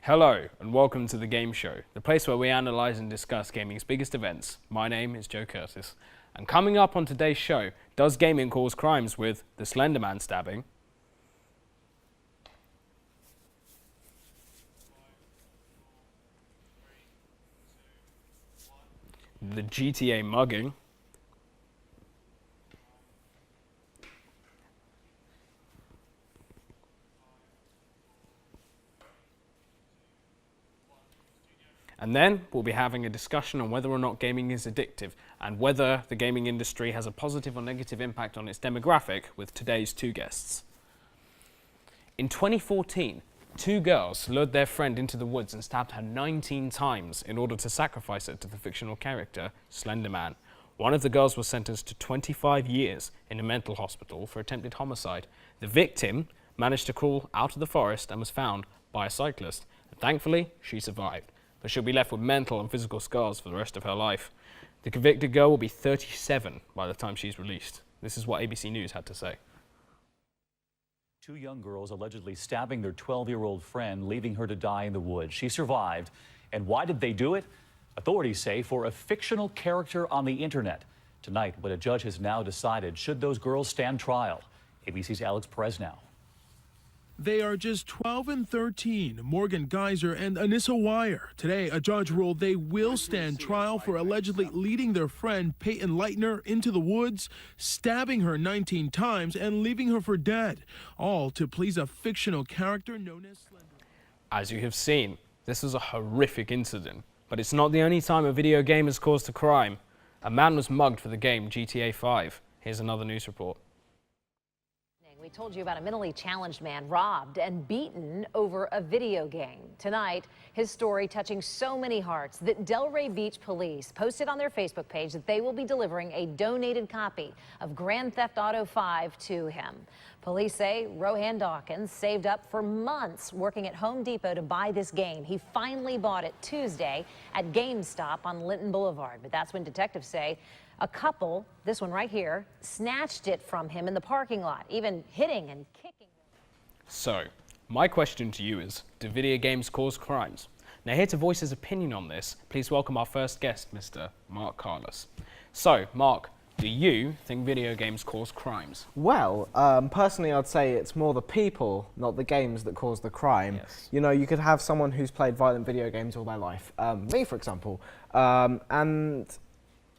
Hello and welcome to the Game Show, the place where we analyse and discuss gaming's biggest events. My name is Joe Curtis, and coming up on today's show, does gaming cause crimes with the Slender Man stabbing, the GTA mugging, and then we'll be having a discussion on whether or not gaming is addictive and whether the gaming industry has a positive or negative impact on its demographic with today's two guests. In 2014, two girls lured their friend into the woods and stabbed her 19 times in order to sacrifice her to the fictional character Slender Man. One of the girls was sentenced to 25 years in a mental hospital for attempted homicide. The victim managed to crawl out of the forest and was found by a cyclist. And thankfully, she survived, but she'll be left with mental and physical scars for the rest of her life. The convicted girl will be 37 by the time she's released. This is what ABC News had to say. Two young girls allegedly stabbing their 12-year-old friend, leaving her to die in the woods. She survived. And why did they do it? Authorities say for a fictional character on the internet. Tonight, what a judge has now decided, should those girls stand trial? ABC's Alex Perez now. They are just 12 and 13, Morgan Geyser and Anissa Wire. Today, a judge ruled they will stand trial for allegedly leading their friend Peyton Leitner into the woods, stabbing her 19 times and leaving her for dead, all to please a fictional character known as Slender. As you have seen, this was a horrific incident, but it's not the only time a video game has caused a crime. A man was mugged for the game GTA 5. Here's another news report. We told you about a mentally challenged man robbed and beaten over a video game. Tonight, his story touching so many hearts that Delray Beach Police posted on their Facebook page that they will be delivering a donated copy of Grand Theft Auto 5 to him. Police say Rohan Dawkins saved up for months working at Home Depot to buy this game. He finally bought it Tuesday at GameStop on Linton Boulevard. But that's when detectives say a couple, this one right here, snatched it from him in the parking lot, even hitting and kicking. So, my question to you is, do video games cause crimes? Now, here to voice his opinion on this, please welcome our first guest, Mr. Mark Carlos. So, Mark, do you think video games cause crimes? Well, personally, I'd say it's more the people, not the games, that cause the crime. Yes. You know, you could have someone who's played violent video games all their life, me, for example, and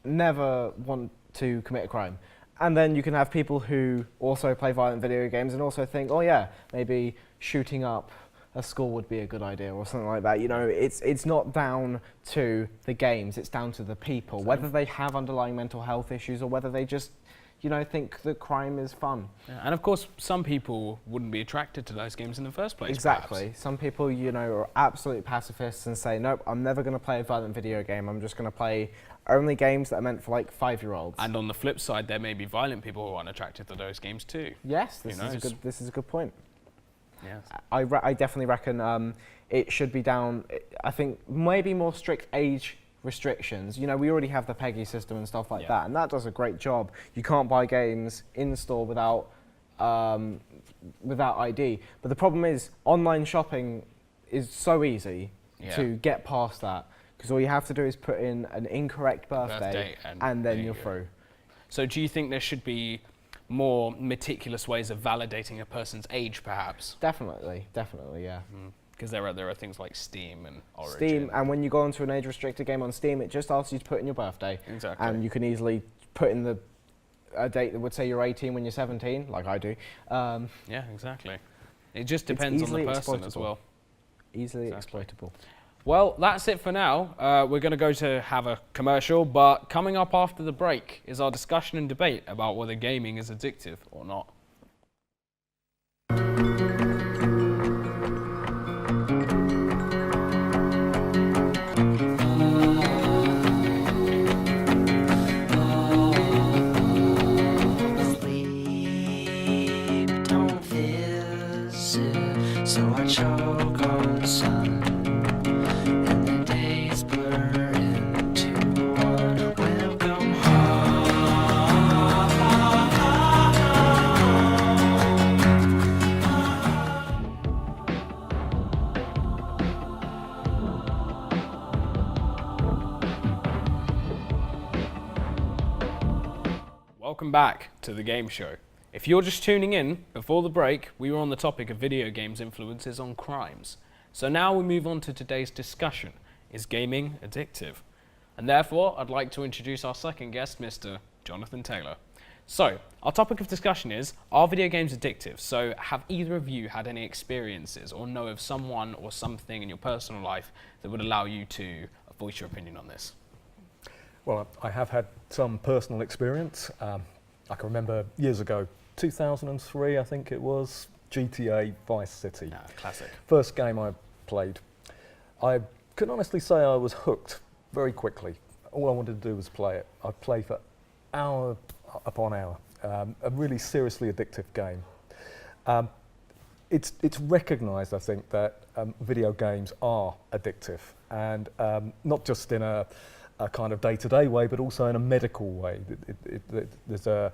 never want to commit a crime. And then you can have people who also play violent video games and also think, oh yeah, maybe shooting up a school would be a good idea or something like that. You know, it's not down to the games, it's down to the people, whether they have underlying mental health issues or whether they just, you know, think that crime is fun. Yeah, and of course, some people wouldn't be attracted to those games in the first place. Exactly. Perhaps. Some people, you know, are absolute pacifists and say, nope, I'm never going to play a violent video game. I'm just going to play only games that are meant for like 5-year-olds. And on the flip side, there may be violent people who aren't attracted to those games too. Yes, this is a good point. Yes. I definitely reckon it should be down. I think maybe more strict age restrictions. You know, we already have the PEGI system and stuff like that, and that does a great job. You can't buy games in store without ID. But the problem is, online shopping is so easy to get past that, because all you have to do is put in an incorrect birthday and then you're through. So do you think there should be more meticulous ways of validating a person's age, perhaps? Definitely, yeah. Because there are things like Steam and Origin. Steam, and when you go onto an age-restricted game on Steam, it just asks you to put in your birthday. Exactly. And you can easily put in a date that would say you're 18 when you're 17, like I do. Yeah, exactly. It just depends on the person as well. Easily exploitable. Well, that's it for now. We're going to go to have a commercial, but coming up after the break is our discussion and debate about whether gaming is addictive or not. So I choke on sun, and the days blur into one. Welcome home. Welcome back to the game show. If you're just tuning in, before the break, we were on the topic of video games' influences on crimes. So now we move on to today's discussion. Is gaming addictive? And therefore, I'd like to introduce our second guest, Mr. Jonathan Taylor. So, our topic of discussion is, are video games addictive? So, have either of you had any experiences or know of someone or something in your personal life that would allow you to voice your opinion on this? Well, I have had some personal experience. I can remember years ago, 2003, I think it was, GTA Vice City. Classic. First game I played. I can honestly say I was hooked very quickly. All I wanted to do was play it. I'd play for hour upon hour. A really seriously addictive game. It's recognised, I think, that video games are addictive, and not just in a kind of day-to-day way, but also in a medical way. There's a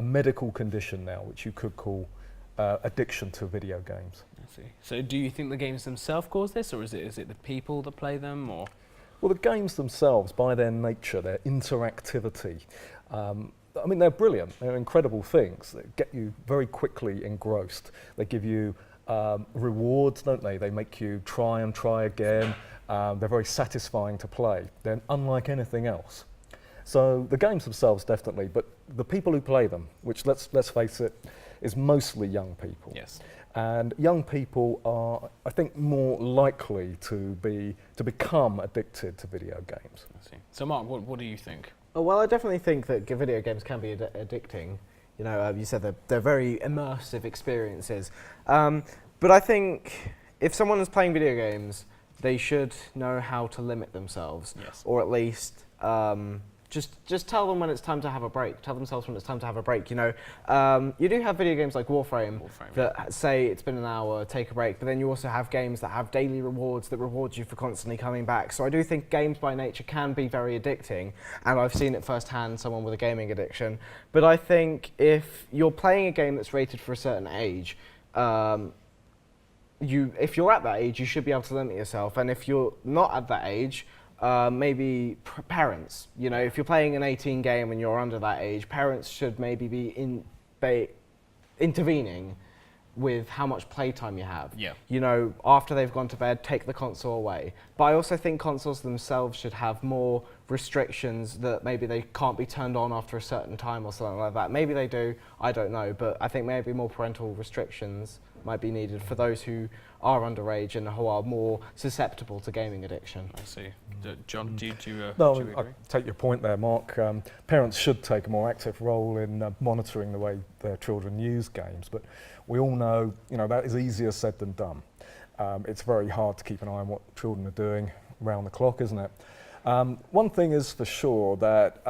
medical condition now which you could call addiction to video games. I see. So do you think the games themselves cause this, or is it the people that play them, or? Well, the games themselves, by their nature, their interactivity, I mean, they're brilliant. They're incredible things that get you very quickly engrossed. They give you rewards, don't they? They make you try and try again. They're very satisfying to play. They're unlike anything else. So the games themselves, definitely, but the people who play them, which let's face it, is mostly young people. Yes. And young people are, I think, more likely to become addicted to video games. I see. So Mark, what do you think? Oh, well, I definitely think that video games can be addicting. You know, you said they're very immersive experiences. But I think if someone is playing video games, they should know how to limit themselves. Yes. Or at least just tell them when it's time to have a break. Tell themselves when it's time to have a break. You know, you do have video games like Warframe that say it's been an hour, take a break. But then you also have games that have daily rewards that reward you for constantly coming back. So I do think games by nature can be very addicting, and I've seen it firsthand. Someone with a gaming addiction. But I think if you're playing a game that's rated for a certain age, if you're at that age, you should be able to limit yourself. And if you're not at that age, maybe parents, you know, if you're playing an 18 game and you're under that age, parents should maybe be intervening with how much playtime you have. Yeah. You know, after they've gone to bed, take the console away. But I also think consoles themselves should have more restrictions that maybe they can't be turned on after a certain time or something like that. Maybe they do, I don't know, but I think maybe more parental restrictions might be needed for those who are underage and who are more susceptible to gaming addiction. I see. John, do you No, agree? I take your point there, Mark. Parents should take a more active role in monitoring the way their children use games, but we all know, you know, that is easier said than done. It's very hard to keep an eye on what children are doing around the clock, isn't it? One thing is for sure that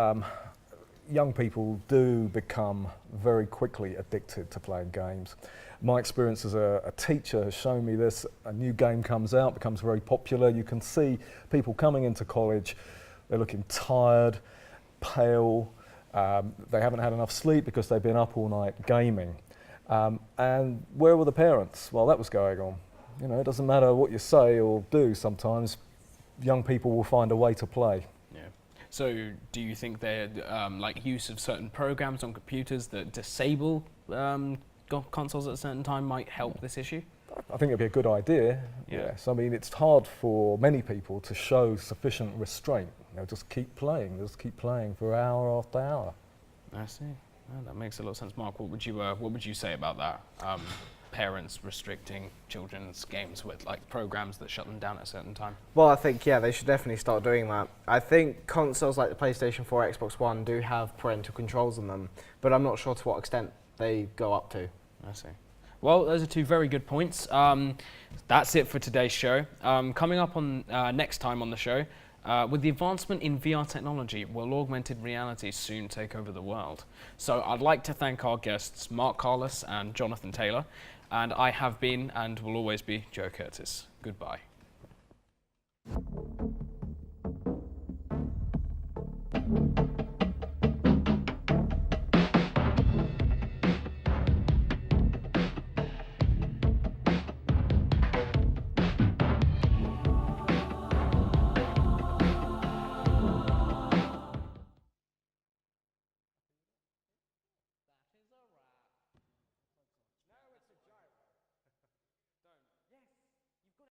young people do become very quickly addicted to playing games. My experience as a teacher has shown me this. A new game comes out, becomes very popular. You can see people coming into college, they're looking tired, pale, they haven't had enough sleep because they've been up all night gaming. And where were the parents while that was going on? You know, it doesn't matter what you say or do sometimes, young people will find a way to play. Yeah. So do you think they're like use of certain programs on computers that disable consoles at a certain time might help this issue? I think it'd be a good idea. Yeah. Yes. I mean, it's hard for many people to show sufficient restraint. You know, just keep playing for hour after hour. I see. Oh, that makes a lot of sense. Mark, what would you say about that? Parents restricting children's games with like programs that shut them down at a certain time? Well, I think, yeah, they should definitely start doing that. I think consoles like the PlayStation 4, Xbox One do have parental controls on them, but I'm not sure to what extent they go up to. I see. Well, those are two very good points. That's it for today's show. Coming up on next time on the show, with the advancement in VR technology, will augmented reality soon take over the world? So I'd like to thank our guests, Mark Carlos and Jonathan Taylor, and I have been and will always be Joe Curtis. Goodbye.